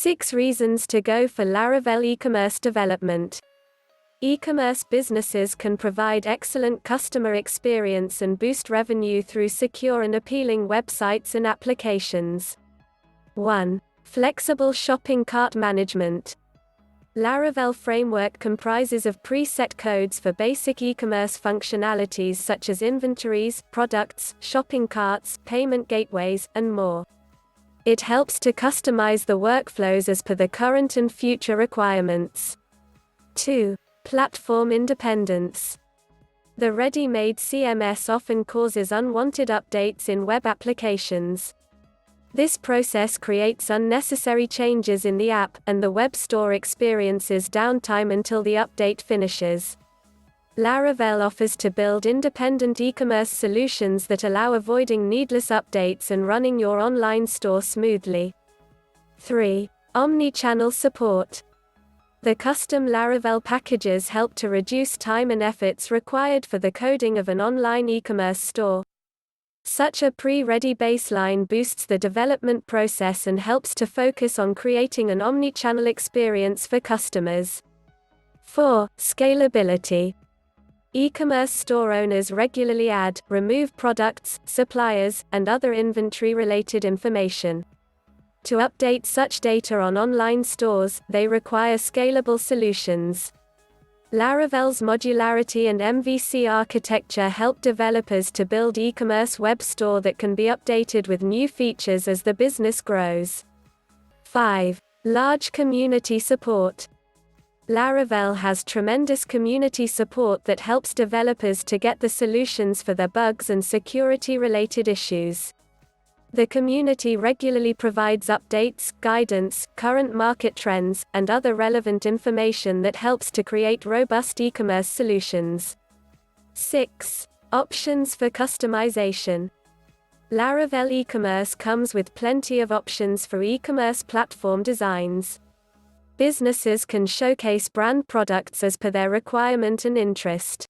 6 reasons to go for Laravel e-commerce development. E-commerce businesses can provide excellent customer experience and boost revenue through secure and appealing websites and applications. 1. Flexible shopping cart management. Laravel framework comprises of preset codes for basic e-commerce functionalities such as inventories, products, shopping carts, payment gateways, and more. It helps to customize the workflows as per the current and future requirements. 2. Platform independence. The ready-made CMS often causes unwanted updates in web applications. This process creates unnecessary changes in the app, and the web store experiences downtime until the update finishes. Laravel offers to build independent e-commerce solutions that allow avoiding needless updates and running your online store smoothly. 3. Omnichannel support. The custom Laravel packages help to reduce time and efforts required for the coding of an online e-commerce store. Such a pre-ready baseline boosts the development process and helps to focus on creating an omnichannel experience for customers. 4. Scalability. E-commerce store owners regularly add, remove products, suppliers, and other inventory-related information. To update such data on online stores, they require scalable solutions. Laravel's modularity and MVC architecture help developers to build e-commerce web store that can be updated with new features as the business grows. 5. Large community support. Laravel has tremendous community support that helps developers to get the solutions for their bugs and security-related issues. The community regularly provides updates, guidance, current market trends, and other relevant information that helps to create robust e-commerce solutions. 6. Options for customization. Laravel e-commerce comes with plenty of options for e-commerce platform designs. Businesses can showcase brand products as per their requirement and interest.